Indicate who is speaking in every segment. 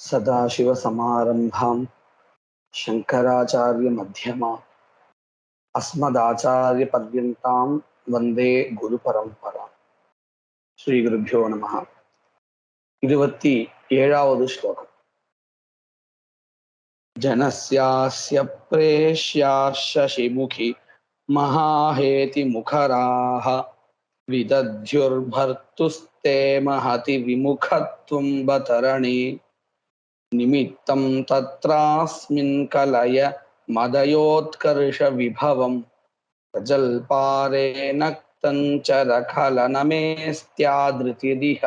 Speaker 1: सदाशिवसमारम्भां शङ्कराचार्यमध्यमा अस्मदाचार्यपर्यन्तां वन्दे गुरुपरम्परां. श्रीगुरुभ्यो नमः. 27வது श्लोकम्. जनस्यास्य प्रेष्याशशिमुखि महाहेति मुखराः विदध्युर्भर्तुस्ते महति विमुखत्वं बतरणे निमित्तं तत्रास्मिन् कलय मदयोत्कर्ष विभवं प्रजल्पारे नक्तञ्चरखलनमेस्त्यादृतिदिह.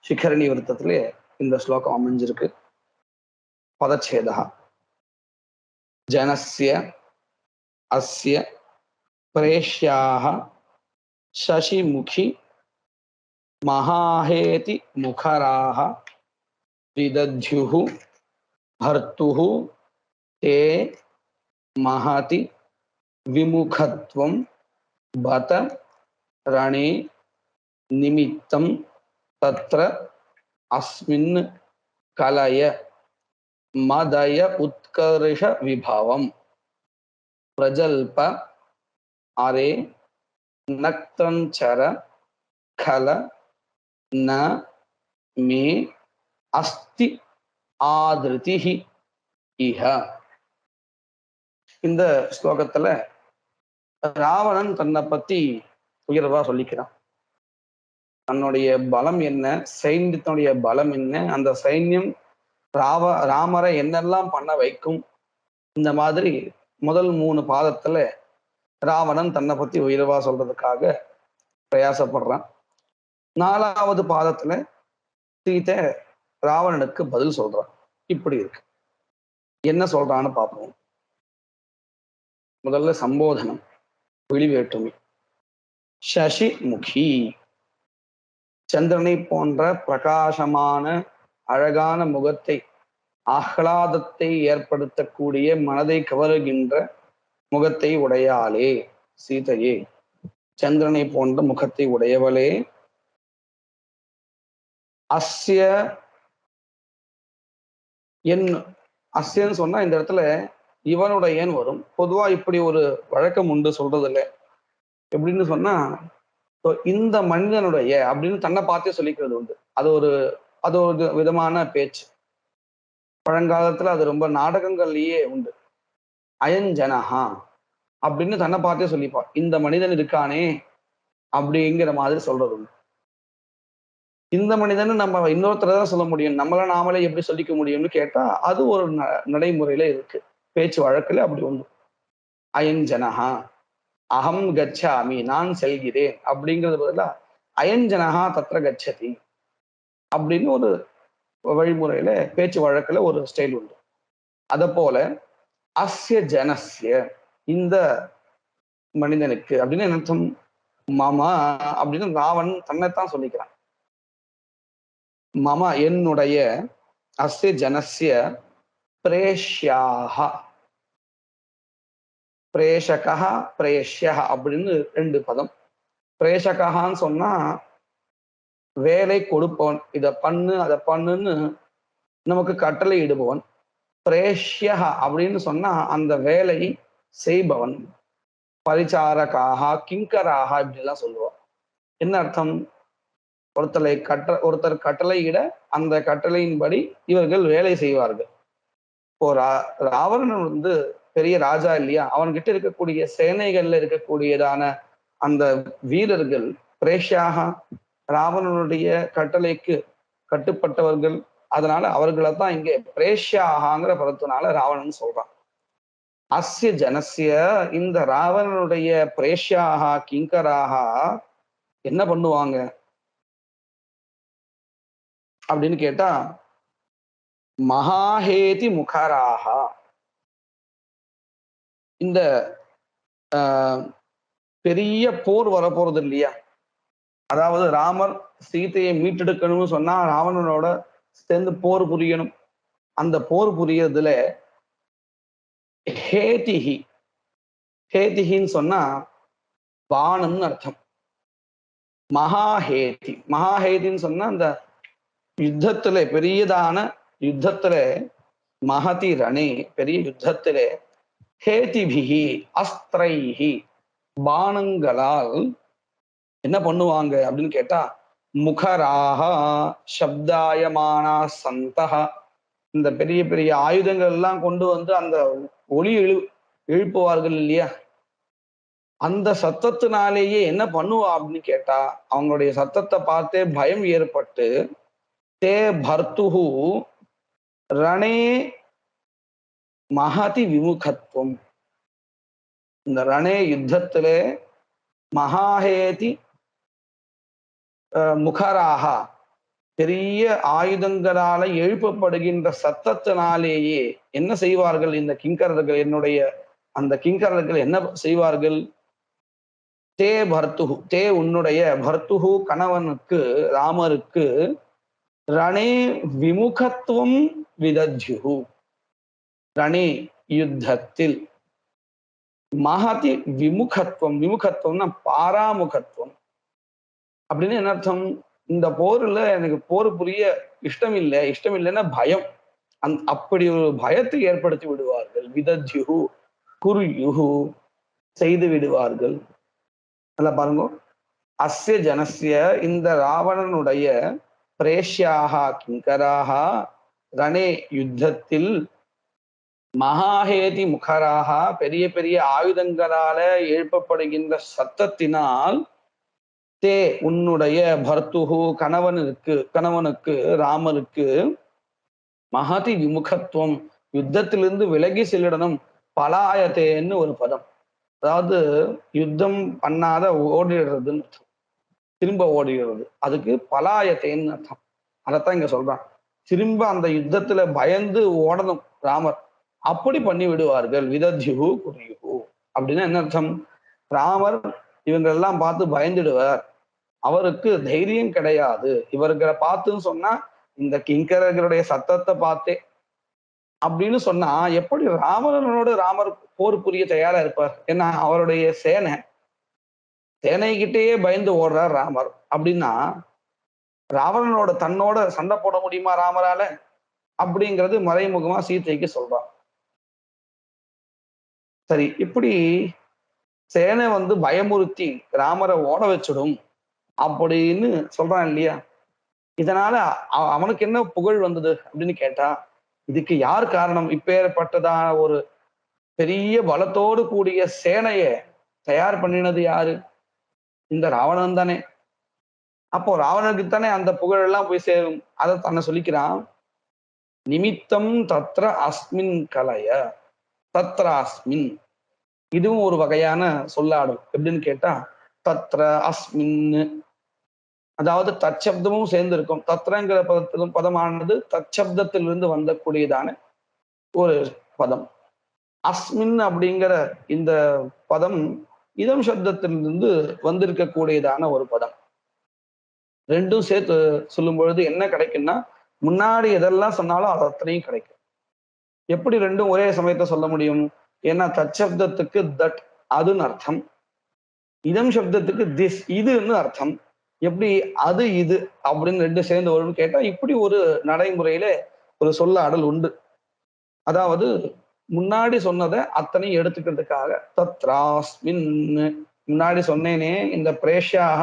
Speaker 1: शिखरणी वृत्तத்திலே இந்த ஸ்லோகம் அமைஞ்சிருக்கு. பதச்சேதः जनस्य अस्य प्रेष्याः शशिमुखि महाहेति मुखराः विदध्युः भर्तुः ते महति विमुखत्वं बत रणे निमित्तं तत्र अस्मिन् कलय मदय उत्कर्ष विभवं प्रजल्प अरे नक्तञ्चर खल न मे अस्ति ஆதிருதிஹி இஹ. இந்த ஸ்லோகத்துல ராவணன் தன்னை பத்தி உயர்வா சொல்லிக்கிறான். தன்னுடைய பலம் என்ன, சைன்யத்தினுடைய பலம் என்ன, அந்த சைன்யம் ராமரை என்னெல்லாம் பண்ண வைக்கும், இந்த மாதிரி முதல் 3 பாதத்துல ராவணன் தன்னை பத்தி உயர்வா சொல்றதுக்காக பிரயாசப்படுறான். 4வது பாதத்துல சீதை ராவணனுக்கு பதில் சொல்றான். இப்படி இருக்கு. என்ன சொல்றான்னு பார்ப்போம். முதல்ல சம்போதனம், விழிவேற்றுமை. சசிமுகி, சந்திரனை போன்ற பிரகாசமான அழகான முகத்தை, ஆஹ்லாதத்தை ஏற்படுத்தக்கூடிய மனதை கவருகின்ற முகத்தை உடையாளே சீதையே, சந்திரனை போன்ற முகத்தை உடையவளே. அஸ்ய என், அஸ்யன்னு சொன்னா இந்த இடத்துல இவனுடையன்னு வரும். பொதுவா இப்படி ஒரு வழக்கம் உண்டு, சொல்றது இல்லை. எப்படின்னு சொன்னா, இந்த மனிதனுடைய அப்படின்னு தன்னை பார்த்தே சொல்லிக்கிறது உண்டு. அது ஒரு விதமான பேச்சு. பழங்காலத்துல அது ரொம்ப நாடகங்கள்லயே உண்டு. அயஞ்சனஹா அப்படின்னு தன்னை பார்த்தே சொல்லிப்பான். இந்த மனிதன் இருக்கானே அப்படிங்கிற மாதிரி சொல்றது உண்டு. இந்த மனிதன் நம்ம இன்னொருத்தர தான் சொல்ல முடியும், நம்மள நாமளே எப்படி சொல்லிக்க முடியும்னு கேட்டா அது ஒரு நடைமுறையில இருக்கு, பேச்சு வழக்குல அப்படி உண்டு. அயஞ்சனஹா, அகம் கச்சாமி, நான் செல்கிறேன் அப்படிங்கிறது பதிலா அயஞ்சனஹா தத்ர கச்சதி அப்படின்னு ஒரு வழிமுறையில பேச்சு வழக்குல ஒரு ஸ்டைல் உண்டு. அத போல அஸ்ய ஜனஸ்ய, இந்த மனிதனுக்கு அப்படின்னு என்ன அர்த்தம்? மம அப்படின்னு ராவன் தன்னைத்தான் சொல்லிக்கிறான். மம என்னுடைய, அஸ்ய ஜனஸ்ய பிரேஷ்யாக, பிரேஷகா பிரேஷ்யா அப்படின்னு 2 பதம். பிரேஷகான்னு சொன்னா வேலை கொடுப்பவன், இதை பண்ணு அதை பண்ணுன்னு நமக்கு கட்டளை இடுபவன். பிரேஷ்யா அப்படின்னு சொன்னா அந்த வேலையை செய்பவன். பரிச்சாரகாக கிங்கராக இப்படிலாம் சொல்லுவோம். என்ன அர்த்தம்? ஒருத்தர் கட்டளையிட அந்த கட்டளையின்படி இவர்கள் வேலை செய்வார்கள். இப்போ ராவணன் பெரிய ராஜா இல்லையா, அவன்கிட்ட இருக்கக்கூடிய சேனைகள்ல இருக்கக்கூடியதான அந்த வீரர்கள் பிரேஷ்யாக, ராவணனுடைய கட்டளைக்கு கட்டுப்பட்டவர்கள். அதனால அவர்களை தான் இங்கே பிரேஷ்யாகங்கிற பதத்தினால ராவணன் சொல்றான். அஸ்ய ஜனசிய, இந்த ராவணனுடைய பிரேஷ்யாக கிங்கராக என்ன பண்ணுவாங்க அப்படின்னு கேட்டா, மகாஹேதி முகராக, இந்த பெரிய போர் வரப்போறது இல்லையா, அதாவது ராமர் சீதையை மீட்டெடுக்கணும்னு சொன்னா ராவணனோட சேர்ந்து போர் புரியணும். அந்த போர் புரியறதுல ஹேதிஹி, ஹேதிஹின்னு சொன்னா பானம்னு அர்த்தம். மகாஹேதி, மகாஹேதின்னு சொன்னா அந்த யுத்தத்திலே பெரியதான யுத்தத்திலே மகதி ரணே பெரிய யுத்தத்திலே ஹேதிபிகி அஸ்திரைஹி பானங்களால் என்ன பண்ணுவாங்க அப்படின்னு கேட்டா முகராக சப்தாயமானா சந்தகா இந்த பெரிய பெரிய ஆயுதங்கள் எல்லாம் கொண்டு வந்து அந்த ஒளி எழுப்புவார்கள் இல்லையா, அந்த சத்தத்தினாலேயே என்ன பண்ணுவா அப்படின்னு கேட்டா அவங்களுடைய சத்தத்தை பார்த்தே பயம் ஏற்பட்டு தே பர்த்துஹு ரணே மகதி விமுகத்துவம் இந்த ரணே யுத்தத்திலே மகாஹேதி முகராக பெரிய ஆயுதங்களால எழுப்பப்படுகின்ற சத்தத்தினாலேயே என்ன செய்வார்கள் இந்த கிங்கரர்கள், என்னுடைய அந்த கிங்கரர்கள் என்ன செய்வார்கள், தே பர்த்துஹு தே உன்னுடைய பர்த்துஹு கணவனுக்கு ராமருக்கு ரணே விமுகத்துவம் விதத்யுஹு ரணே யுத்தத்தில் மகதி விமுகத்துவம் விமுகத்துவம்னா பாராமுகத்துவம் அப்படின்னு என்ன அர்த்தம், இந்த போர்ல எனக்கு போர் புரிய இஷ்டம் இல்லைன்னா பயம், அப்படி ஒரு பயத்தை ஏற்படுத்தி விடுவார்கள். விதத்யுஹு குர்யுஹு செய்து விடுவார்கள். நல்லா பாருங்க, அஸ்ய ஜனஸ்ய இந்த ராவணனுடைய பிரேஷ்யாக கிங்கராக ரணே யுத்தத்தில் மகாஹேதி முகராக பெரிய பெரிய ஆயுதங்களால எழுப்பப்படுகின்ற சத்தத்தினால் தே உன்னுடைய பர்த்துஹு கணவனுக்கு ராமருக்கு மகதி விமுகத்துவம் யுத்தத்திலிருந்து விலகி செல்லிடணும், பலாயத்தேன்னு ஒரு பதம், அதாவது யுத்தம் பண்ணாத ஓடிடுறதுன்னு அர்த்தம், திரும்ப ஓடிடுறது, அதுக்கு பலாயத்தேன்னு அர்த்தம். அதைத்தான் இங்க சொல்றான், திரும்ப அந்த யுத்தத்துல பயந்து ஓடணும் ராமர், அப்படி பண்ணி விடுவார்கள். விதத்யுஹு குர்யுஹு அப்படின்னா என்ன அர்த்தம், ராமர் இவங்களெல்லாம் பார்த்து பயந்துடுவார், அவருக்கு தைரியம் கிடையாது, இவர்களை பார்த்துன்னு சொன்னா இந்த கிங்கரர்களுடைய சத்தத்தை பார்த்தே அப்படின்னு சொன்னா எப்படி ராமனோடு ராமர் போர் புரிய தயாரா இருப்பார், ஏன்னா அவருடைய சேனைகிட்டேயே பயந்து ஓடுறார் ராமர் அப்படின்னா ராவணனோட தன்னோட சண்டை போட முடியுமா ராமரால அப்படிங்கிறது மறைமுகமா சீதைக்கு சொல்றான். சரி, இப்படி சேனை பயமுறுத்தி ராமரை ஓட வச்சிடும் அப்படின்னு சொல்றான் இல்லையா, இதனால அவனுக்கு என்ன புகழ் வந்தது அப்படின்னு கேட்டா இதுக்கு யார் காரணம், இப்பேற்பட்டதான ஒரு பெரிய பலத்தோடு கூடிய சேனைய தயார் பண்ணினது யாரு, இந்த ராவணன் தானே. அப்போ ராவணனுக்கு தானே அந்த புகழ் எல்லாம் போய் சேரும், அதை தன்னை சொல்லிக்கிறான். நிமித்தம் தத்ர அஸ்மின் கலைய தத்ர அஸ்மின், இதுவும் ஒரு வகையான சொல்லாடும். எப்படின்னு கேட்டா தத்ர அஸ்மின், அதாவது தற்சப்தமும் சேர்ந்து இருக்கும். தத்ரங்கிற பதமானது தற்சப்தத்திலிருந்து வந்தக்கூடியதான ஒரு பதம். அஸ்மின் அப்படிங்கிற இந்த பதம் இதம் சப்தத்திலிருந்து வந்திருக்கக்கூடியதான ஒரு பதம். ரெண்டும் சேர்த்து சொல்லும் பொழுது என்ன கிடைக்கும்னா முன்னாடி எதெல்லாம் சொன்னாலும் அது அத்தனையும் கிடைக்கும். எப்படி ரெண்டும் ஒரே சமயத்தை சொல்ல முடியும், ஏன்னா தற்சப்தத்துக்கு தட் அதுன்னு அர்த்தம், இதம் சப்தத்துக்கு திஸ் இதுன்னு அர்த்தம். எப்படி அது இது அப்படின்னு ரெண்டு சேர்ந்து வரும்னு கேட்டா இப்படி ஒரு நடைமுறையில ஒரு சொல்லாடல் உண்டு. அதாவது முன்னாடி சொன்னதை அத்தனை எடுத்துக்கிறதுக்காக தத்ராஸ்மின், முன்னாடி சொன்னேனே இந்த பிரேஷாக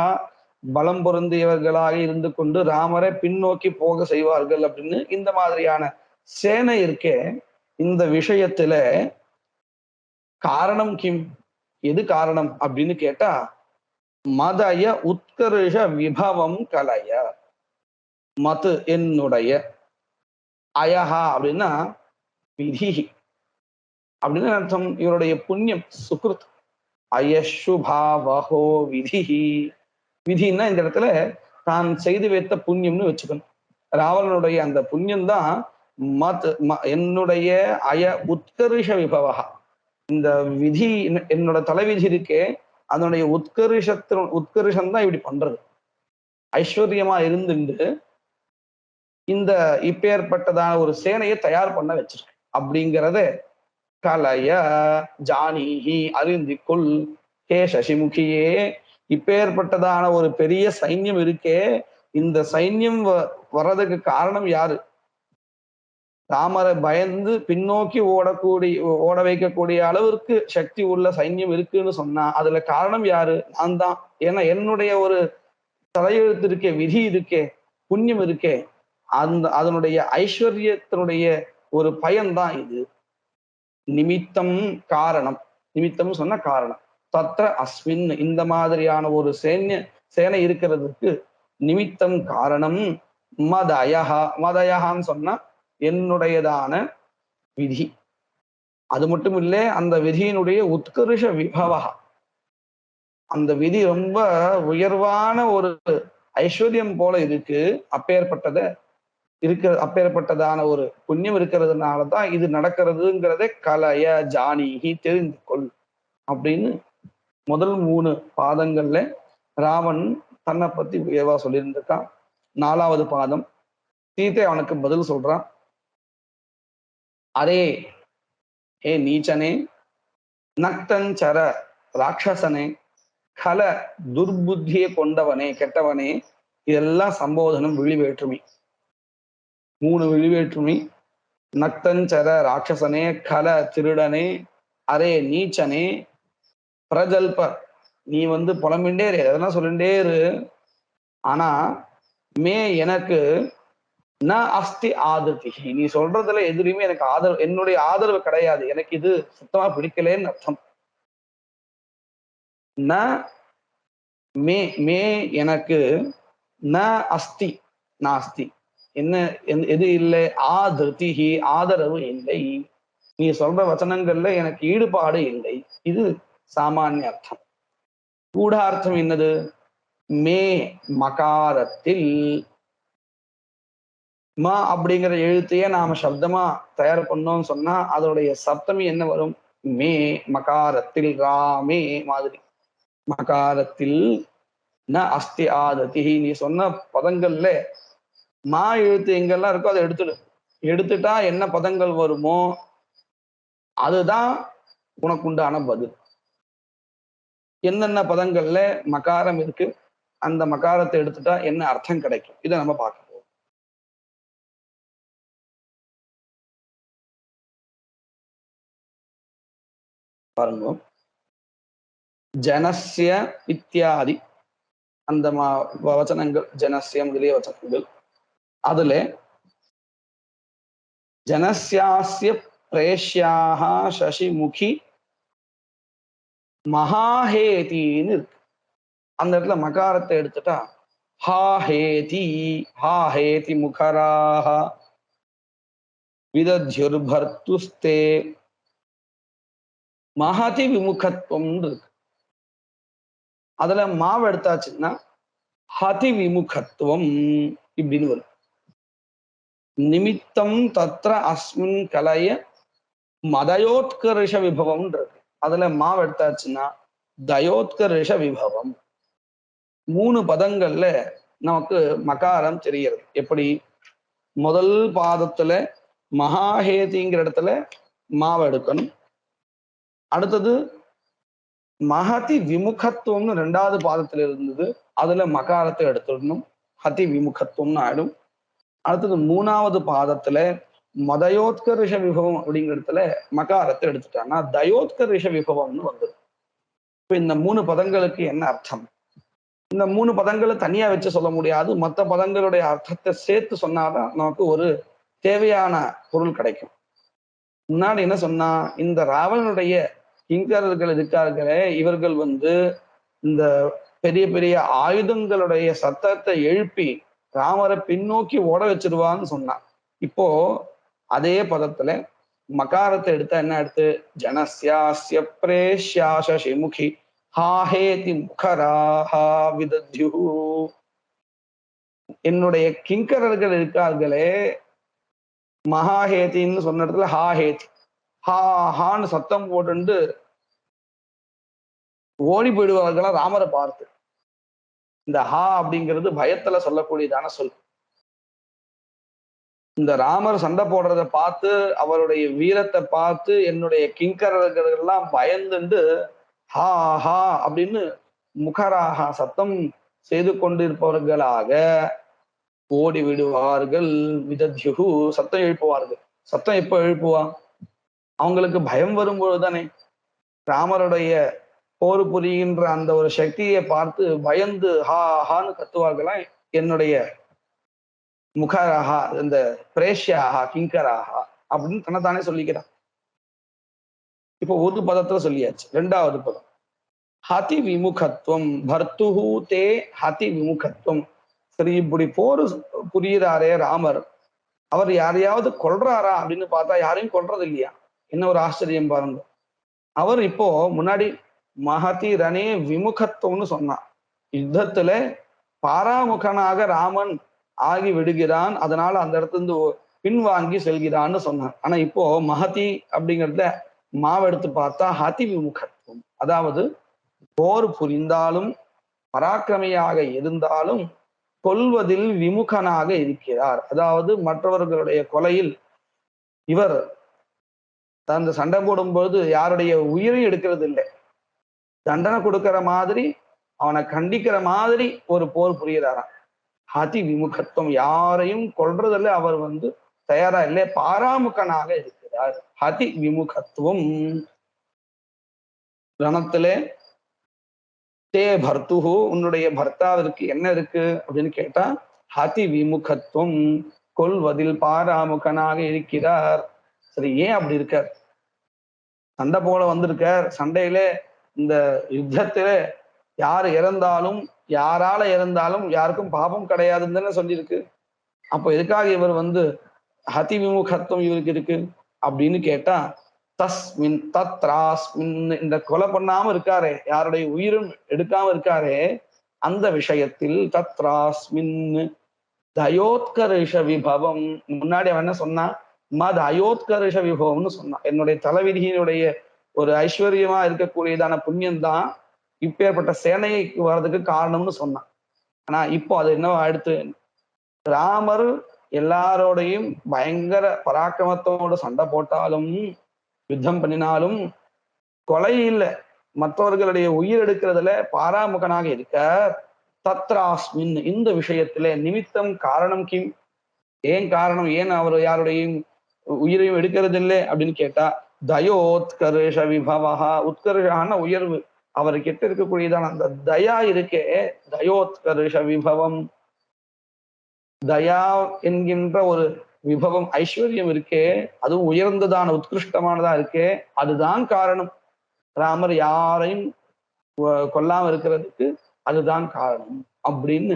Speaker 1: பலம் பொருந்தியவர்களாக இருந்து கொண்டு ராமரை பின்னோக்கி போக செய்வார்கள் அப்படின்னு இந்த மாதிரியான சேனை இருக்கே, இந்த விஷயத்துல காரணம் கிம், எது காரணம் அப்படின்னு கேட்டா மதய உத்கர்ஷ விபவம் கலைய, மது என்னுடைய, அயஹா அப்படின்னா விதி அப்படின்னு அர்த்தம், இவருடைய புண்ணியம் சுக்ருத், அயசுபாவஹோ விதி, விதின்னா இந்த இடத்துல தான் செய்து வைத்த புண்ணியம்னு வச்சுக்கணும். ராவணனுடைய அந்த புண்ணியம் தான் என்னுடைய அய உத்கர்ஷ விபவகா, இந்த விதி என்னோட தலைவிதி இருக்கே அதனுடைய உத்கர்ஷம் தான் இப்படி பண்றது. ஐஸ்வர்யமா இருந்துட்டு இந்த இப்பேற்பட்டதான ஒரு சேனையை தயார் பண்ண வச்சிருக்கு அப்படிங்கிறத கலைய ஜானிஹி அறிந்திக்குள் ஹே சசிமுகியே, இப்பேற்பட்டதான ஒரு பெரிய சைன்யம் இருக்கே இந்த சைன்யம் வர்றதுக்கு காரணம் யாரு? ராமரை பயந்து பின்னோக்கி ஓட வைக்கக்கூடிய அளவிற்கு சக்தி உள்ள சைன்யம் இருக்குன்னு சொன்னா அதுல காரணம் யாரு? நான் தான். ஏன்னா என்னுடைய ஒரு தலையெழுத்து இருக்கே, விதி இருக்கே, புண்ணியம் இருக்கே, அதனுடைய ஐஸ்வர்யத்தினுடைய ஒரு பயன்தான் இது. நிமித்தம் காரணம். நிமித்தம் சொன்ன காரணம். தத்ர அஸ்மின் இந்த மாதிரியான ஒரு சேனை இருக்கிறதுக்கு நிமித்தம் காரணம் மதயஹா. மதயஹான்னு சொன்னா என்னுடையதான விதி. அது மட்டும் இல்லை, அந்த விதியினுடைய உத்கர்ஷ விபவா, அந்த விதி ரொம்ப உயர்வான ஒரு ஐஸ்வர்யம் போல இருக்கு. அப்பேற்பட்டதான ஒரு புண்ணியம் இருக்கிறதுனாலதான் இது நடக்கிறதுங்கிறதே கலைய ஜானிகி தெரிந்து கொள் அப்படின்னு முதல் 3 பாதங்கள்ல ராவன் தன்னை பத்தி உயர்வா சொல்லியிருந்திருக்கான். 4வது பாதம் சீதை அவனுக்கு பதில் சொல்றான். அரே ஏ நீச்சனே, நக்தஞ்சர ராட்சசனே, கல துர்புத்தியை கொண்டவனே, கெட்டவனே, இதெல்லாம் சம்போதனம் விழிவேற்றுமை. 3 விழிவேற்றுமை. நக்தஞ்சர ராட்சசனே, கல திருடனே, அரே நீச்சனே, பிரஜல்ப நீ புலம்பிண்டே இரு, எதனா சொல்லிண்டே இரு. ஆனா மே எனக்கு ந அஸ்தி ஆதர்த்தி, நீ சொல்றதுல எதுலையுமே எனக்கு என்னுடைய ஆதரவு கிடையாது. எனக்கு இது சுத்தமா பிடிக்கலன்னு அர்த்தம். ந மே மே எனக்கு ந அஸ்தி நாஸ்தி என்ன எது இல்லை, ஆதர்த்திஹி ஆதரவு இல்லை, நீ சொல்ற வச்சனங்கள்ல எனக்கு ஈடுபாடு இல்லை. இது சாமானிய அர்த்தம். கூடார்த்தம் என்னது? மே மகாரத்தில் ம அப்படிங்கிற எழுத்தையே நாம சப்தமா தயார் பண்ணோம்னு சொன்னா அதோடைய சப்தமி என்ன வரும்? மே மகாரத்தில், ராமே மாதிரி. மகாரத்தில் ந அஸ்தி ஆததி, நீ சொன்ன பதங்கள்ல மா எழுத்து எங்கெல்லாம் இருக்கோ அதை எடுத்துட்டா என்ன பதங்கள் வருமோ அதுதான் உனக்குண்டான பதில். என்னென்ன பதங்கள்ல மகாரம் இருக்கு, அந்த மகாரத்தை எடுத்துட்டா என்ன அர்த்தம் கிடைக்கும், இதை நம்ம பார்க்கணும். பாருங்க, ஜனஸ்ய இத்தியாதி அந்த வச்சனங்கள், ஜனஸ்ய முதலிய வச்சனங்கள். அதுல ஜனஸ்யாஸ்ய பிரேஷ்யாக சசிமுகி மகாஹேதின்னு இருக்கு. அந்த இடத்துல மகாரத்தை எடுத்துட்டா ஹாஹேதி, ஹாஹேதி முகராக விதத்யுர்பர்த்துஸ்தே மகதி விமுகத்துவம் இருக்கு. அதுல மாவு எடுத்தாச்சுன்னா ஹதி விமுகத்துவம் இப்படின்னு வரும். நிமித்தம் தத்ர அஸ்மின் கலைய மதயோத்கர்ஷ விபவம் இருக்கு. அதுல மாவு எடுத்தாச்சுன்னா தயோத்கர்ஷ விபவம். 3 பதங்கள்ல நமக்கு மகாரம் தெரிகிறது. எப்படி? முதல் பாதத்துல மகாஹேதிங்கிற இடத்துல மாவை எடுக்கணும். அடுத்தது மகதி விமுகத்துவம்னு 2வது பாதத்துல இருந்தது, அதுல மகாரத்தை எடுத்துடணும், ஹதி விமுகத்துவம்னு ஆயிடும். அடுத்தது 3வது பாதத்துல மதயோத்கர்ஷ விபவம் அப்படிங்கிற இடத்துல மகாரத்தை எடுத்துட்டாங்கன்னா தயோத்கர்ஷ விபவம்னு வந்தது. இப்ப இந்த 3 பதங்களுக்கு என்ன அர்த்தம்? இந்த 3 பதங்களை தனியா வச்சு சொல்ல முடியாது. மற்ற பதங்களுடைய அர்த்தத்தை சேர்த்து சொன்னாதான் நமக்கு ஒரு தேவையான பொருள் கிடைக்கும். முன்னாடி என்ன சொன்னா, இந்த ராவணனுடைய கிங்கரர்கள் இருக்கார்களே, இவர்கள் இந்த பெரிய பெரிய ஆயுதங்களுடைய சத்தத்தை எழுப்பி ராமரை பின்னோக்கி ஓட வச்சிருவான்னு சொன்னான். இப்போ அதே பதத்துல மகாரத்தை எடுத்தா என்ன எடுத்து? ஜனஸ்யாஸ்ய பிரேஷ்யாசசிமுகி ஹாஹேதி முகராஹா விதத்யு, என்னுடைய கிங்கரர்கள் இருக்கார்களே, மகாஹேத்தின்னு சொன்ன இடத்துல ஹாஹேதி, ஹா ஹான்னு சத்தம் போட்டு ஓடி போயிடுவார்களா ராமரை பார்த்து. இந்த ஹா அப்படிங்கிறது பயத்துல சொல்லக்கூடியதான சொல். இந்த ராமர் சண்டை போடுறத பார்த்து, அவருடைய வீரத்தை பார்த்து என்னுடைய கிங்கரர்கள் எல்லாம் பயந்துண்டு ஹா ஹா அப்படின்னு முகராக சத்தம் செய்து கொண்டிருப்பவர்களாக ஓடி விடுவார்கள். விதத்யுகு, சத்தம் எழுப்புவார்கள். சத்தம் எப்ப எழுப்புவா? அவங்களுக்கு பயம் வரும்பொழுது தானே. ராமருடைய போர் புரிகின்ற அந்த ஒரு சக்தியை பார்த்து பயந்து ஹா ஹான்னு கத்துவார்களாம். என்னுடைய முகரஹா, இந்த பிரேஷ்யாஹா கிங்கராஹா அப்படின்னு தன்னைத்தானே சொல்லிக்கிறான். இப்போ ஒரு பதத்துல சொல்லியாச்சு. ரெண்டாவது பதம் ஹதி விமுகத்துவம். பர்த்துஹு தே ஹதி விமுகத்துவம். சரி, இப்படி போர் புரியுறாரே ராமர், அவர் யாரையாவது கொல்றாரா அப்படின்னு பார்த்தா யாரையும் கொல்றது இல்லையா? என்ன ஒரு ஆச்சரியம் பாருங்க. அவர் இப்போ முன்னாடி மகதி ரணே விமுகத்துவம்னு சொன்னான். யுத்தத்துல பாராமுகனாக ராமன் ஆகி விடுகிறான், அதனால அந்த இடத்துல இருந்து பின்வாங்கி செல்கிறான்னு சொன்னார். ஆனா இப்போ மகதி அப்படிங்கிறத மாவெடுத்து பார்த்தா ஹதி விமுகத்துவம், அதாவது போர் புரிந்தாலும் பராக்கிரமியாக இருந்தாலும் கொல்வதில் விமுகனாக இருக்கிறார். அதாவது மற்றவர்களுடைய கொலையில் இவர் தந்து சண்டை போடும்போது யாருடைய உயிரையும் எடுக்கிறது இல்லை. தண்டனை கொடுக்கிற மாதிரி, அவனை கண்டிக்கிற மாதிரி ஒரு போர் புரிகிறாராம். ஹதி விமுகத்துவம், யாரையும் கொல்றதில்லை, அவர் தயாரா இல்லை, பாராமுகனாக இருக்கிறார். ஹதி விமுகத்துவம். ரணத்திலே தே பர்த்துஹு, உன்னுடைய பர்த்தாவிற்கு என்ன இருக்கு அப்படின்னு கேட்டா ஹதி விமுகத்துவம், கொல்வதில் பாராமுகனாக இருக்கிறார். சரி, ஏன் அப்படி இருக்கார்? சண்டை போல வந்திருக்கார். சண்டையில இந்த யுத்தத்தில யார் இறந்தாலும் யாரால இறந்தாலும் யாருக்கும் பாபம் கிடையாதுன்னு தானே சொல்லியிருக்கு. அப்போ எதுக்காக இவர் ஹதி விமுகத்துவம் இவருக்கு இருக்கு அப்படின்னு கேட்டா, தஸ்மின் தத்ராஸ்மின், இந்த கொலை பண்ணாம இருக்காரே, யாருடைய உயிரும் எடுக்காம இருக்காரே, அந்த விஷயத்தில் தத்ராஸ்மின் தயோத்கர்ஷ விபவம். முன்னாடி அவன் என்ன சொன்னா? மத் அயோத்கர்ஷ விபவம்னு சொன்னான். என்னுடைய தலைவிதியினுடைய ஒரு ஐஸ்வர்யமா இருக்கக்கூடியதான புண்ணியம் தான் இப்பேற்பட்ட சேனைக்கு வர்றதுக்கு காரணம்னு சொன்னான். ஆனா இப்போ அது என்ன அடுத்து, ராமர் எல்லாரோடையும் பயங்கர பராக்கிரமத்தோடு சண்டை போட்டாலும் யுத்தம் பண்ணினாலும் கொலை இல்லை, மற்றவர்களுடைய உயிர் எடுக்கிறதுல பாராமுகனாக இருக்க. தத்ராஸ்மின், இந்த விஷயத்திலே நிமித்தம் காரணம் கிம், ஏன் காரணம், ஏன் அவர் யாருடையும் உயிரையும் எடுக்கிறது இல்லை அப்படின்னு கேட்டா, தயோத்கர்ஷ விபவஹா, உத்கர்ஷான உயர்வு, அவர்கிட்ட இருக்கக்கூடியதான அந்த தயா இருக்கே, தயோத்கர்ஷ விபவம், தயா என்கின்ற ஒரு விபவம் ஐஸ்வர்யம் இருக்கே, அதுவும் உயர்ந்ததான உத்கிருஷ்டமானதா இருக்கே, அதுதான் காரணம். ராமர் யாரையும் கொல்லாம இருக்கிறதுக்கு அதுதான் காரணம் அப்படின்னு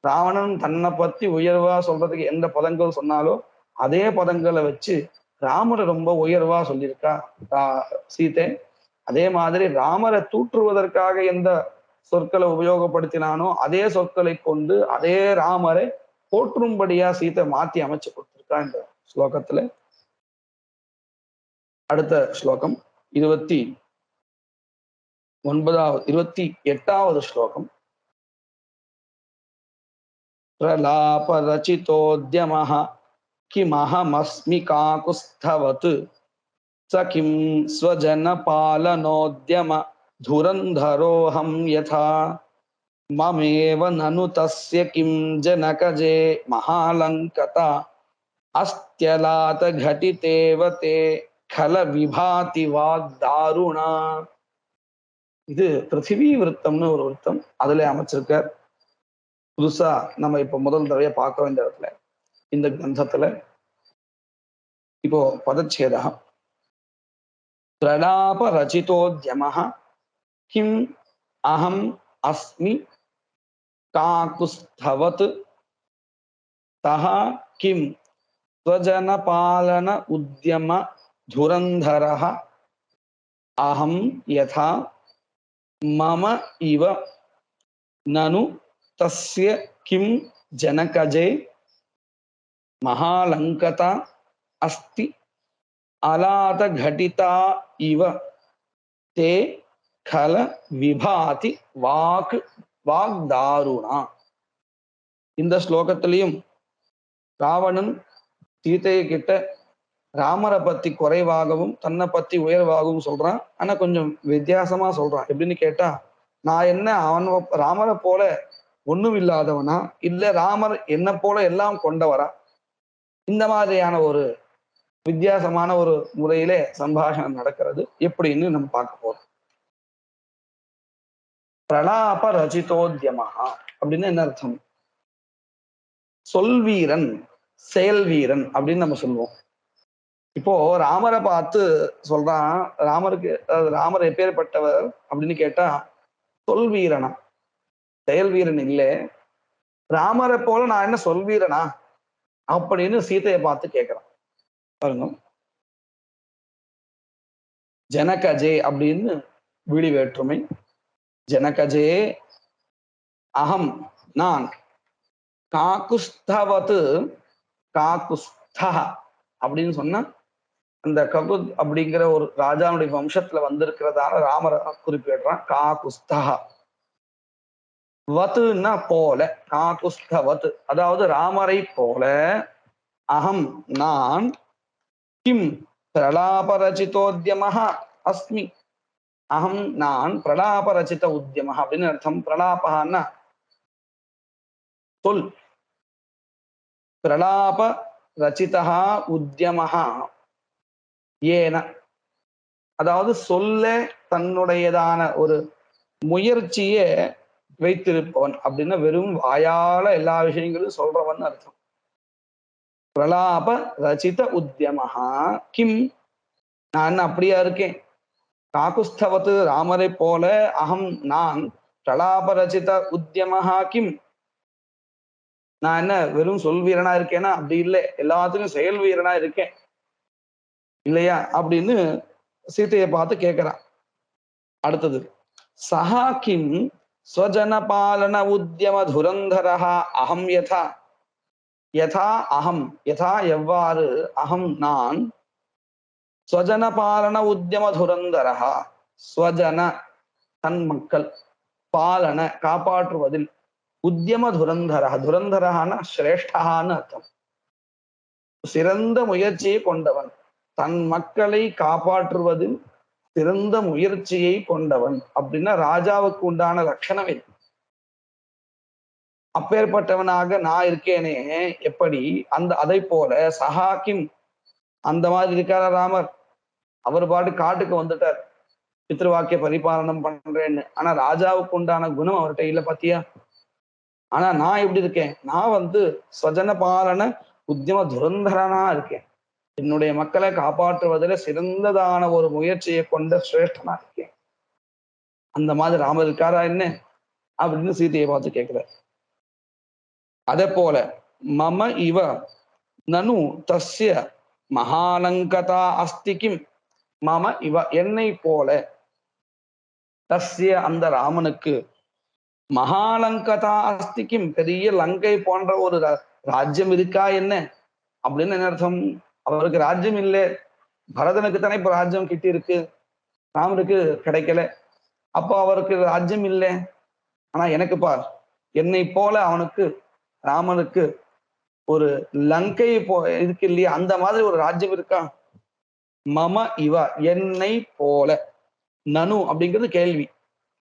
Speaker 1: ராவணன் தன்னை பத்தி உயர்வா சொல்றதுக்கு எந்த பதங்கள் சொன்னாலோ அதே பதங்களை வச்சு ராமரை ரொம்ப உயர்வா சொல்லியிருக்கா சீதை. அதே மாதிரி ராமரை தூற்றுவதற்காக எந்த சொற்களை உபயோகப்படுத்தினானோ அதே சொற்களை கொண்டு அதே ராமரை போற்றும்படியா சீதை மாத்தி அமைச்சு கொடுத்திருக்கா இந்த ஸ்லோகத்துல. அடுத்த ஸ்லோகம் 28வது ஸ்லோகம். பிரலாபரச்சிதோத்யமஹ கிமஹமஸ்மி காகுஸ்தவத் ச கிம் ஸ்வஜனபாலனோத்யம துரந்தரோஹம் யதா மமேவ நனு தஸ்ய கிம் ஜனகஜே மகாலங்கதா அஸ்த்யலாத கடிதேவ தே கல விபாதி வாக்தாருணா. இது பிருத்திவி விருத்தம்னு ஒரு விருத்தம் அதுல அமைச்சிருக்கார். புதுசா நம்ம இப்ப முதல் தடவையா பார்க்க வேண்டிய இடத்துல இந்த கிரந்தத்துல இப்போ பதச்சேதகம். பிரலாப ரச்சிதோத்யமஹ கிம் அஹம் அஸ்மி காகுஸ்தவத் தஹ கிம் ஸ்வஜனபாலன உத்யம துரந்தரஹ அஹம் யதா மம இவ நனு தஸ்ய கிம் ஜனகஜே மகாலங்கதா அஸ்தி அலாத கடிதா இவ தே கல விபாதி வாக்தாருணா. இந்த ஸ்லோகத்திலையும் ராவணன் சீதையை கிட்ட ராமரை பத்தி குறைவாகவும் தன்னை பத்தி உயர்வாகவும் சொல்றான். ஆனா கொஞ்சம் வித்தியாசமா சொல்றான். எப்படின்னு கேட்டா, நான் என்ன ராமரை போல ஒண்ணும் இல்லாதவனா, இல்ல ராமர் என்ன போல எல்லாம் கொண்டவரா, இந்த மாதிரியான ஒரு வித்தியாசமான ஒரு முறையிலே சம்பாஷணம் நடக்கிறது எப்படின்னு நம்ம பார்க்க போறோம். பிரலாப ரச்சிதோத்யமஹா அப்படின்னு என்ன அர்த்தம்? சொல்வீரன், செயல் வீரன் அப்படின்னு நம்ம சொல்லுவோம். இப்போ ராமரை பார்த்து சொல்றான், ராமருக்கு ராமர் எப்பேற்பட்டவர் அப்படின்னு கேட்டா, சொல்வீரனா, செயல் வீரன் இல்ல. ராமரை போல நான் என்ன சொல்வீரனா அப்படின்னு சீதையை பார்த்து கேட்கிறான். பாருங்க, ஜனகஜே அப்படின்னு விழி வேற்றுமை. ஜனகஜே அகம் நான், காக்குஸ்தவது காக்குஸ்தா அப்படின்னு சொன்னா அந்த ககுத் அப்படிங்கிற ஒரு ராஜாவுடைய வம்சத்துல வந்திருக்கிறதால ராமரை குறிப்பிடுறான். காகுஸ்தா வத்துன்னா போல, காகுஸ்தவத் அதாவது ராமரை போல, அகம் நான், கிம் பிரலாபரச்சிதோத்யமஹ அஸ்மி, அகம் நான் பிரலாபரச்சித உத்தியமஹ அப்படின்னு அர்த்தம். பிரலாபஹன்னா சொல், பிரலாப ரச்சிதா உத்தியமஹா ஏன, அதாவது சொல்ல தன்னுடையதான ஒரு முயற்சியை வைத்திருப்பவன் அப்படின்னா வெறும் வாயால எல்லா விஷயங்களும் சொல்றவன் அர்த்தம். பிரலாப ரச்சித உத்தியமஹா கிம், நான் என்ன அப்படியா இருக்கேன்? காக்குஸ்தவத்து ராமரை போல அகம் நான் பிரலாப ரச்சித உத்தியமஹா கிம், நான் என்ன வெறும் சொல் வீரனா இருக்கேன்னா அப்படி இல்லை, எல்லாத்துக்கும் செயல் வீரனா இருக்கேன் இல்லையா அப்படின்னு சீதையை பார்த்து கேட்கிறான். அடுத்தது, சஹா கிம் ஸ்வஜன பாலன உத்தியம துரந்தரஹா அகம் யதா, யதா அகம், யதா எவ்வாறு, அகம் நான், ஸ்வஜன பாலன உத்தியம துரந்தரஹா, ஸ்வஜன தன் மக்கள், பாலன காப்பாற்றுவதில், உத்தியம துரந்தரஹ, துரந்தரஹான சிரேஷ்டஹான்னு அர்த்தம். சிறந்த முயற்சியை கொண்டவன், தன் மக்களை காப்பாற்றுவதில் சிறந்த முயற்சியை கொண்டவன் அப்படின்னா ராஜாவுக்கு உண்டான லட்சணமே. அப்பேற்பட்டவனாக நான் இருக்கேனே எப்படி, அந்த அதை போல சஹாக்கிம் அந்த மாதிரி இருக்கார ராமர். அவர் பாட்டு காட்டுக்கு வந்துட்டார் பித்ருவாக்கிய பரிபாலனம் பண்றேன்னு, ஆனா ராஜாவுக்கு உண்டான குணம் அவர்கிட்ட இல்ல பாத்தியா. ஆனா நான் எப்படி இருக்கேன், நான் ஸ்வஜன பாலன உத்தியம துரந்தரனா இருக்கேன். என்னுடைய மக்களை காப்பாற்றுவதில் சிறந்ததான ஒரு முயற்சியை கொண்ட சிரேஷ்டனா இருக்கேன். அந்த மாதிரி ராமர் இருக்காரா என்ன அப்படின்னு சீதையை பார்த்து கேட்கிறார். அதே போல மம இவ நனு தஸ்ய மகாலங்கதா அஸ்தி கிம், மம இவ என்னை போல, தஸ்ய அந்த ராமனுக்கு, மகாலங்கதா அஸ்தி கிம் பெரிய லங்கை போன்ற ஒரு ராஜ்யம் இருக்கா என்ன அப்படின்னு என்ன அர்த்தம்? அவருக்கு ராஜ்யம் இல்லை, பரதனுக்கு தானே இப்ப ராஜ்யம் கிட்டி இருக்கு, ராமருக்கு கிடைக்கல, அப்போ அவருக்கு ராஜ்யம் இல்லை. ஆனா எனக்கு பார், என்னை போல அவனுக்கு ராமனுக்கு ஒரு லங்கை இருக்கு இல்லையா, அந்த மாதிரி ஒரு ராஜ்யம் இருக்கா. மம இவ என்னை போல, நனு அப்படிங்கிறது கேள்வி,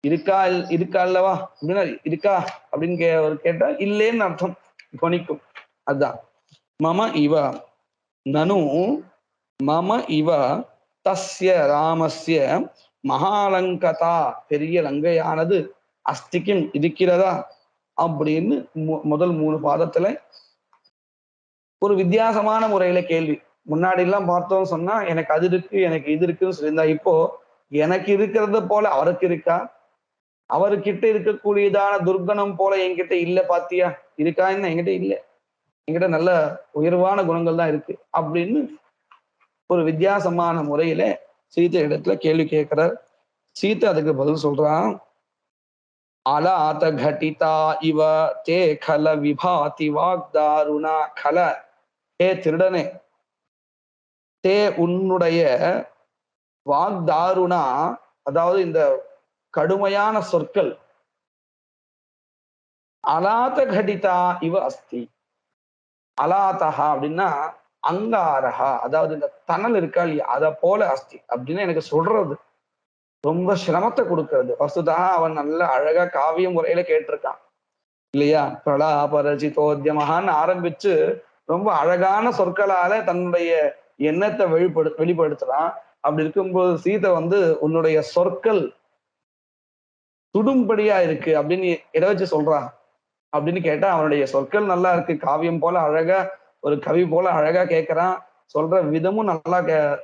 Speaker 1: இருக்கா இருக்கா அல்லவா அப்படின்னா இருக்கா அப்படின்னு கேட்டா இல்லேன்னு அர்த்தம் துணிக்கும். அதுதான் மம இவ நனு, மம இவ தஸ்ய ராமஸ்ய மகாலங்கதா பெரிய லங்கையானது அஸ்திக்கும் இருக்கிறதா அப்படின்னு முதல் 3 பாதத்துல ஒரு வித்தியாசமான முறையில கேள்வி. முன்னாடி எல்லாம் பார்த்தோம் சொன்னா எனக்கு அது இருக்கு எனக்கு இது இருக்குன்னு சொல்லியிருந்தா, இப்போ எனக்கு இருக்கிறத போல அவருக்கு இருக்கா, அவர்கிட்ட இருக்கக்கூடியதான துர்கணம் போல என்கிட்ட இல்ல பாத்தியா, இருக்கா என்ன என்கிட்ட இல்ல, என்கிட்ட நல்ல உயர்வான குணங்கள் தான் இருக்கு அப்படின்னு ஒரு வித்தியாசமான முறையில சீதை இடத்துல கேள்வி கேட்கிறார். சீதை அதுக்கு பதில் சொல்றான். அலாத கட்டிதா இவ தே கல விபாதி வாக்தாருணா கல, ஏ திருடனே, தே உன்னுடைய வாக்தாருணா அதாவது இந்த கடுமையான சொற்கள், அலாத கடிதா இவ அஸ்தி, அலாத்தஹா அப்படின்னா அங்காரஹா அதாவது இந்த தணல் இருக்கா இல்லையா அதை போல அஸ்தி அப்படின்னு எனக்கு சொல்றது ரொம்ப சிரமத்தை கொடுக்கிறது. வசுதா அவன் நல்ல அழகா காவிய முறையில கேட்டிருக்கான். இல்லையா? பிரலாபரச்சிதோத்யமகான்னு ஆரம்பிச்சு ரொம்ப அழகான சொற்களால தன்னுடைய எண்ணத்தை வெளிப்படுத்துறான். அப்படி இருக்கும்போது சீதை வந்து உன்னுடைய சொற்கள் சுடும்படியா இருக்கு அப்படின்னு எதை வச்சு சொல்றான் அப்படின்னு கேட்டா, அவனுடைய சொற்கள் நல்லா இருக்கு. காவியம் போல அழகா ஒரு கவி போல அழகா கேட்கிறான். சொல்ற விதமும் நல்லா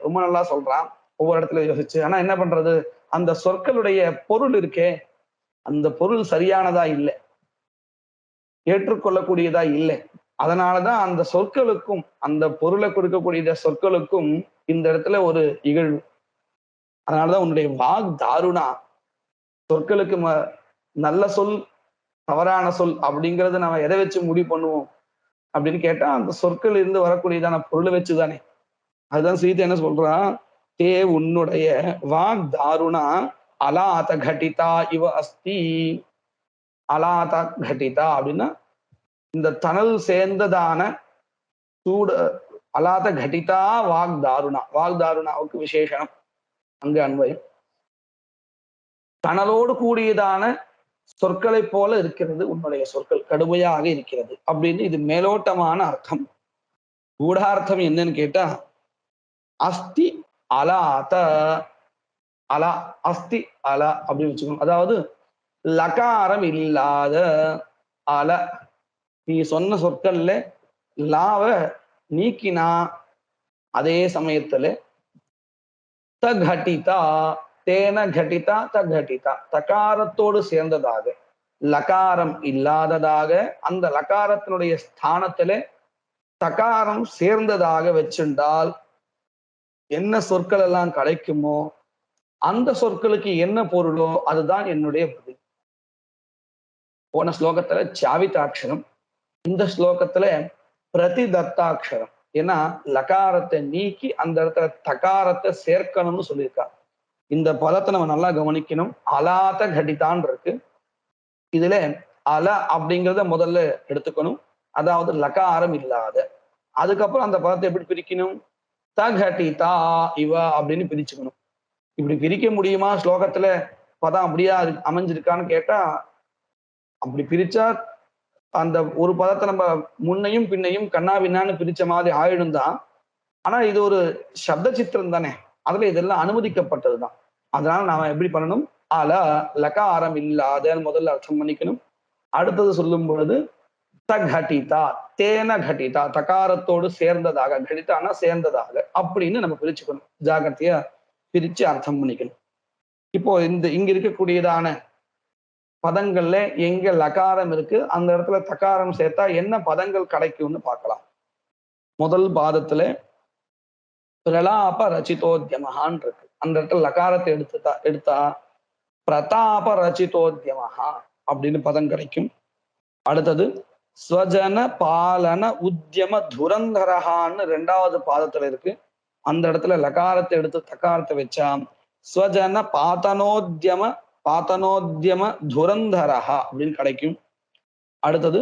Speaker 1: ரொம்ப நல்லா சொல்றான். ஒவ்வொரு இடத்துல யோசிச்சு. ஆனா என்ன பண்றது? அந்த சொற்களுடைய பொருள் இருக்கே, அந்த பொருள் சரியானதா இல்ல. ஏற்றுக்கொள்ளக்கூடியதா இல்ல. அதனாலதான் அந்த சொற்களுக்கும், அந்த பொருளை கொடுக்கக்கூடிய சொற்களுக்கும் இந்த இடத்துல ஒரு இகழ்வு. அதனாலதான் உன்னுடைய வாக் தாருணா. சொற்களுக்கு நல்ல சொல், தவறான சொல் அப்படிங்கறத நம்ம எதை வச்சு முடிவு பண்ணுவோம் அப்படின்னு கேட்டா, அந்த சொற்கள் இருந்து வரக்கூடியதான பொருளை வச்சுதானே. அதுதான் சீதை என்ன சொல்றான், தே உன்னுடைய வாக் தாருணா அலாத கட்டிதா இவ அஸ்தி. அலாத கட்டிதா அப்படின்னா இந்த தணல் சேர்ந்ததான சூட அலாத கட்டிதா வாக் தாருணா. வாக் தாருணாவுக்கு விசேஷனம் அங்கு அன்வயம். தணலோடு கூடியதான சொற்களை போல இருக்கிறது உன்னுடைய சொற்கள், கடுமையாக இருக்கிறது அப்படின்னு இது மேலோட்டமான அர்த்தம். கூடார்த்தம் என்னன்னு கேட்டா, அஸ்தி அலாத அலா அஸ்தி அலா அப்படின்னு வச்சுக்கணும். அதாவது லகாரம் இல்லாத அல. நீ சொன்ன சொற்கள்ல லாவ நீக்கினா அதே சமயத்துல தகட்டிதா தேன கட்டிதா தகட்டிதா தகாரத்தோடு சேர்ந்ததாக லகாரம் இல்லாததாக அந்த லகாரத்தினுடைய ஸ்தானத்துல தகாரம் சேர்ந்ததாக வச்சிருந்தால் என்ன சொற்கள் எல்லாம் கிடைக்குமோ அந்த சொற்களுக்கு என்ன பொருளோ அதுதான் என்னுடைய பதில். போன ஸ்லோகத்துல சாவிதாட்சரம், இந்த ஸ்லோகத்துல பிரதிதத்தாட்சரம். ஏன்னா லகாரத்தை நீக்கி அந்த இடத்துல தகாரத்தை சேர்க்கணும்னு சொல்லியிருக்காங்க. இந்த பதத்தை நம்ம நல்லா கவனிக்கணும். அலாத கடிதான் இருக்கு. இதுல அல அப்படிங்கிறத முதல்ல எடுத்துக்கணும். அதாவது லகாரம் இல்லாத. அதுக்கப்புறம் அந்த பதத்தை எப்படி பிரிக்கணும்? தகடிதா இவ அப்படின்னு பிரிச்சுக்கணும். இப்படி பிரிக்க முடியுமா ஸ்லோகத்துல? பதம் அப்படியா அமைஞ்சிருக்கான்னு கேட்டா, அப்படி பிரிச்சா அந்த ஒரு பதத்தை நம்ம முன்னையும் பின்னையும் கண்ணா பின்னான்னு பிரிச்ச மாதிரி ஆயிடும் தான். ஆனா இது ஒரு சப்த சித்திரம் தானே, அதுல இதெல்லாம் அனுமதிக்கப்பட்டதுதான். அதனால நாம எப்படி பண்ணணும்? அல லகாரம் இல்லாத முதல்ல அர்த்தம் பண்ணிக்கணும். அடுத்தது சொல்லும் பொழுது தகடிதா தேன கடிதா தகாரத்தோடு சேர்ந்ததாக, கடிதானா சேர்ந்ததாக அப்படின்னு நம்ம பிரிச்சுக்கணும். ஜாகிரதையா பிரிச்சு அர்த்தம் பண்ணிக்கணும். இப்போ இங்க இருக்கக்கூடியதான பதங்கள்ல எங்க லகாரம் இருக்கு அந்த இடத்துல தகாரம் சேர்த்தா என்ன பதங்கள் கிடைக்கும்னு பார்க்கலாம். முதல் பாதத்துல பிரலாப ரச்சிதோத்யமஹான் இருக்கு. அந்த இடத்துல லகாரத்தை எடுத்தா பிரதாப ரச்சிதோத்யமஹா அப்படின்னு பதம் கிடைக்கும். அடுத்தது ஸ்வஜன பாலன உத்தியம துரந்தரஹான்னு ரெண்டாவது பாதத்துல இருக்கு. அந்த இடத்துல லகாரத்தை எடுத்து தகாரத்தை வச்சா ஸ்வஜன பாத்தனோத்தியம துரந்தரஹா அப்படின்னு கிடைக்கும். அடுத்தது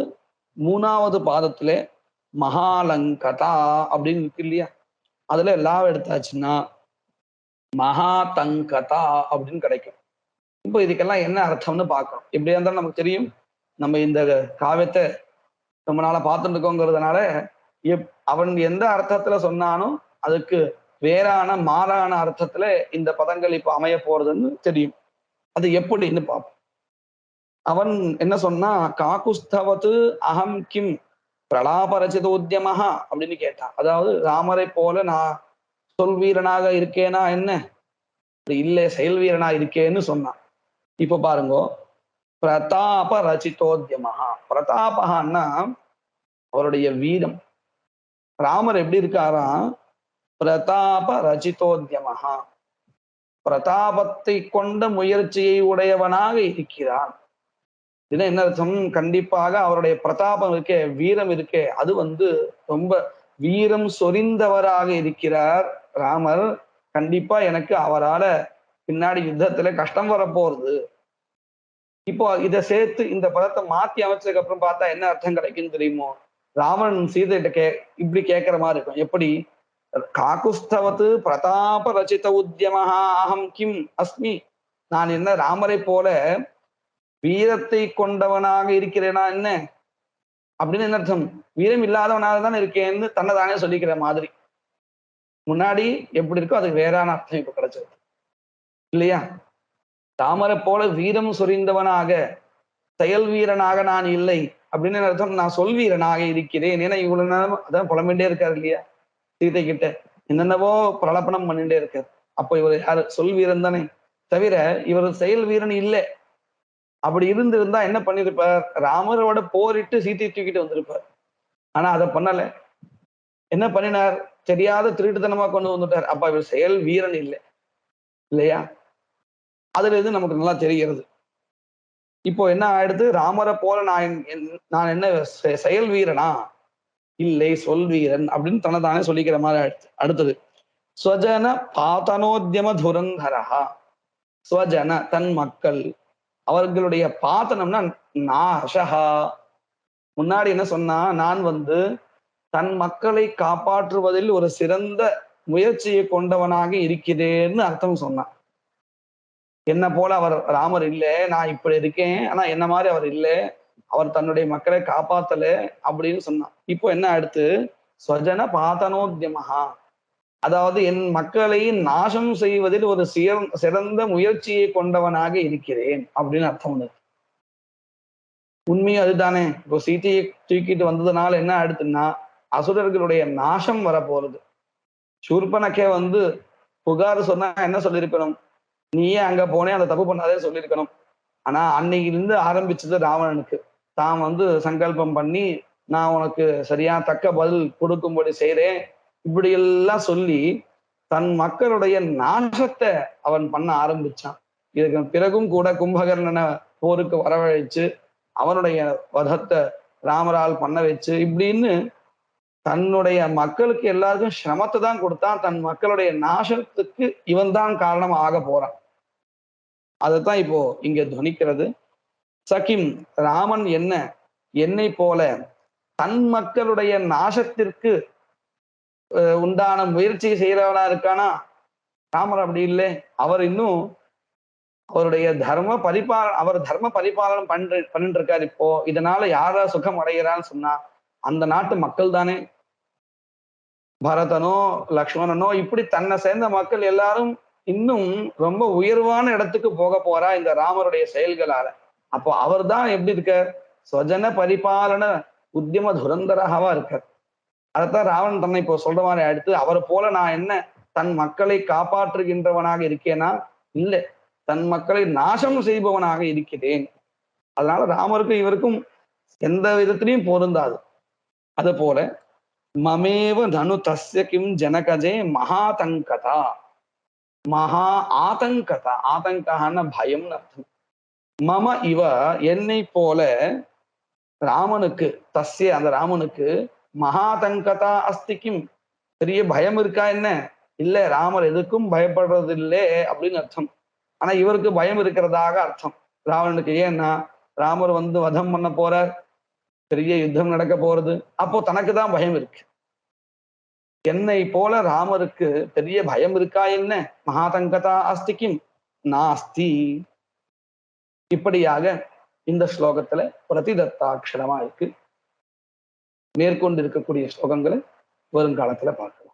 Speaker 1: மூணாவது பாதத்துல மகாலங்கதா அப்படின்னு இருக்கு இல்லையா, அதுல லாவ எடுத்தாச்சுன்னா மகாதங்கதா அப்படின்னு கிடைக்கும். இப்போ இதுக்கெல்லாம் என்ன அர்த்தம்னு பார்க்கணும். எப்படியா இருந்தாலும் நமக்கு தெரியும், நம்ம இந்த காவியத்தை ரொம்ப நாளா பார்த்துட்டு இருக்கோங்கிறதுனால அவன் எந்த அர்த்தத்துல சொன்னானோ அதுக்கு வேறான மாறான அர்த்தத்துல இந்த பதங்கள் இப்ப அமைய போறதுன்னு தெரியும். அது எப்படின்னு பார்ப்போம். அவன் என்ன சொன்னா, காக்குஸ்தவது அகம் கிம் பிரலாபரச்சித உத்தியமஹா அப்படின்னு கேட்டான். அதாவது ராமரை போல நான் சொல் வீரனாக இருக்கேனா என்ன, இல்ல செயல் வீரனா இருக்கேன்னு சொன்னான். இப்ப பாருங்க, பிரதாப ரச்சிதோத்யமஹா. பிரதாபகான்னா அவருடைய வீரம். ராமர் எப்படி இருக்காராம்? பிரதாப ரச்சிதோத்யமஹா. பிரதாபத்தை கொண்ட முயற்சியை உடையவனாக இருக்கிறான். இது என்ன அர்த்தம்? கண்டிப்பாக அவருடைய பிரதாபம் இருக்கே, வீரம் இருக்கே, அது ரொம்ப வீரம் சொரிந்தவராக இருக்கிறார் ராமர். கண்டிப்பா எனக்கு அவரால பின்னாடி யுத்தத்துல கஷ்டம் வரப்போறது. இப்போ இதை சேர்த்து இந்த பதத்தை மாத்தி அமைச்சதுக்கு அப்புறம் பார்த்தா என்ன அர்த்தம் கிடைக்குன்னு தெரியுமோ? ராமன் சீதைகிட்ட இப்படி கேட்கிற மாதிரி இருக்கும். எப்படி? காக்குஸ்தவத்து பிரதாப ரச்சித உத்தியமஹா அகம் கிம் அஸ்மி. நான் என்ன ராமரை போல வீரத்தை கொண்டவனாக இருக்கிறேனா என்ன அப்படின்னு என்ன அர்த்தம்? வீரம் இல்லாதவனாக தான் இருக்கேன்னு தன்னைதானே சொல்லிக்கிற மாதிரி. முன்னாடி எப்படி இருக்கோ அதுக்கு வேறான அர்த்தம் இப்ப கிடைச்சது இல்லையா? தாமரை போல வீரம் சொரிந்தவனாக செயல் வீரனாக நான் இல்லை அப்படின்னு என்ன அர்த்தம்? நான் சொல் வீரனாக இருக்கிறேன். ஏன்னா இவ்வளவு நேரம் அதான் புலம்பிண்டே இருக்காரு இல்லையா சீதை கிட்ட, என்னென்னவோ பிரலப்பனம் பண்ணிட்டே இருக்காரு. அப்ப இவர் யாரு? சொல் வீரன் தானே தவிர இவர் செயல் வீரன் இல்லை. அப்படி இருந்திருந்தா என்ன பண்ணிருப்பார்? ராமரோட போரிட்டு சீதையை தூக்கிட்டு வந்திருப்பார். ஆனா அதை பண்ணல. என்ன பண்ணினார்? தெரியாத திருட்டுத்தனமா கொண்டு வந்துட்டார். அப்ப இவர் செயல் வீரன் இல்லை இல்லையா? அதுல இருந்து நமக்கு நல்லா தெரிகிறது. இப்போ என்ன ஆயிடுது? ராமரை போல நான் என்ன செயல் வீரனா? இல்லை, சொல் வீரன் அப்படின்னு தன்னைத்தானே சொல்லிக்கிற மாதிரி ஆயிடுச்சு. அடுத்தது ஸ்வஜன பாதனோத்யம துரந்தரஹா. ஸ்வஜன தன் மக்கள், அவர்களுடைய பாத்தனம்னா நாசஹா. முன்னாடி என்ன சொன்னா? நான் தன் மக்களை காப்பாற்றுவதில் ஒரு சிறந்த முயற்சியை கொண்டவனாக இருக்கிறேன்னு அர்த்தம் சொன்னான். என்ன போல அவர் ராமர் இல்லை, நான் இப்படி இருக்கேன், ஆனா என்ன மாதிரி அவர் இல்லை, அவர் தன்னுடைய மக்களை காப்பாத்தல அப்படின்னு சொன்னான். இப்போ என்ன அடுத்து? ஸ்வஜன பாதனோத்யமஹா, அதாவது என் மக்களை நாசம் செய்வதில் ஒரு சிறந்த முயற்சியை கொண்டவனாக இருக்கிறேன் அப்படின்னு அர்த்தம். உண்மையும் அதுதானே. இப்போ சீதையை தூக்கிட்டு வந்ததுனால என்ன ஆயிடுத்துன்னா அசுரர்களுடைய நாசம் வரப்போறது. சூர்பனக்கே புகார் சொன்னா என்ன சொல்லியிருக்கணும்? நீயே அங்க போனே அந்த தப்பு பண்ணாதே சொல்லியிருக்கணும். ஆனா அன்னையிலிருந்து ஆரம்பிச்சது ராவணனுக்கு. தான் சங்கல்பம் பண்ணி நான் உனக்கு சரியா தக்க பதில் கொடுக்கும்படி செய்றேன் இப்படி எல்லாம் சொல்லி தன் மக்களுடைய நாசத்தை அவன் பண்ண ஆரம்பிச்சான். இதுக்கு பிறகும் கூட கும்பகர்ணனை போருக்கு வரவழைச்சு அவனுடைய வதத்தை ராமரால் பண்ண வச்சு இப்படின்னு தன்னுடைய மக்களுக்கு எல்லாருக்கும் சிரமத்தை தான் கொடுத்தான். தன் மக்களுடைய நாசத்துக்கு இவன் தான் காரணம் ஆக போறான். அதைத்தான் இப்போ இங்க துவனிக்கிறது. சகிம், ராமன் என்னை போல தன் மக்களுடைய நாசத்திற்கு உண்டான முயற்சி செய்யறவனா இருக்கானா? ராமர் அப்படி இல்லை. அவர் இன்னும் அவருடைய அவர் தர்ம பரிபாலனம் பண்ணிட்டு இருக்காரு. இப்போ இதனால யாரா சுகம் அடைகிறான்னு சொன்னா அந்த நாட்டு மக்கள் தானே. பரதனோ லக்ஷ்மணனோ இப்படி தன்னை சேர்ந்த மக்கள் எல்லாரும் இன்னும் ரொம்ப உயர்வான இடத்துக்கு போக போறா இந்த ராமருடைய செயல்களால. அப்போ அவர் தான் எப்படி இருக்கார்? ஸ்வஜன பரிபாலன உத்தியம துரந்தரகவா இருக்கார். அதைத்தான் ராவணன் தன்னை இப்போ சொல்ற மாதிரி அடுத்து அவரை போல நான் தன் மக்களை காப்பாற்றுகின்றவனாக இருக்கேனா? இல்லை, தன் மக்களை நாசம் செய்பவனாக இருக்கிறேன். அதனால ராமருக்கும் இவருக்கும் எந்த விதத்திலையும் பொருந்தாது. அது போல மமேவ நனு தஸ்ய கிம் ஜனகஜே மகாதங்கதா. மகா ஆதங்கதா, ஆதங்கான பயம் அர்த்தம். மம இவ என்னை போல ராமனுக்கு, தஸ்ய அந்த ராமனுக்கு மகாதங்கதா அஸ்திக்கும் பெரிய பயம் இருக்கா என்ன? இல்ல, ராமர் எதுக்கும் பயப்படுறது இல்லை அப்படின்னு அர்த்தம். ஆனா இவருக்கு பயம் இருக்கிறதாக அர்த்தம் ராவணனுக்கு. ஏன்னா ராமர் வதம் பண்ண போறார், பெரிய யுத்தம் நடக்க போறது. அப்போ தனக்கு தான் பயம் இருக்கு. என்னை போல ராமருக்கு பெரிய பயம் இருக்கா என்ன? மகாதங்கதா அஸ்திக்கும் நாஸ்தி. இப்படியாக இந்த ஸ்லோகத்துல பிரதிதத்தாட்சரமா இருக்கு. மேற்கொண்டு இருக்கக்கூடிய ஸ்லோகங்களை வருங்காலத்துல பார்க்கலாம்.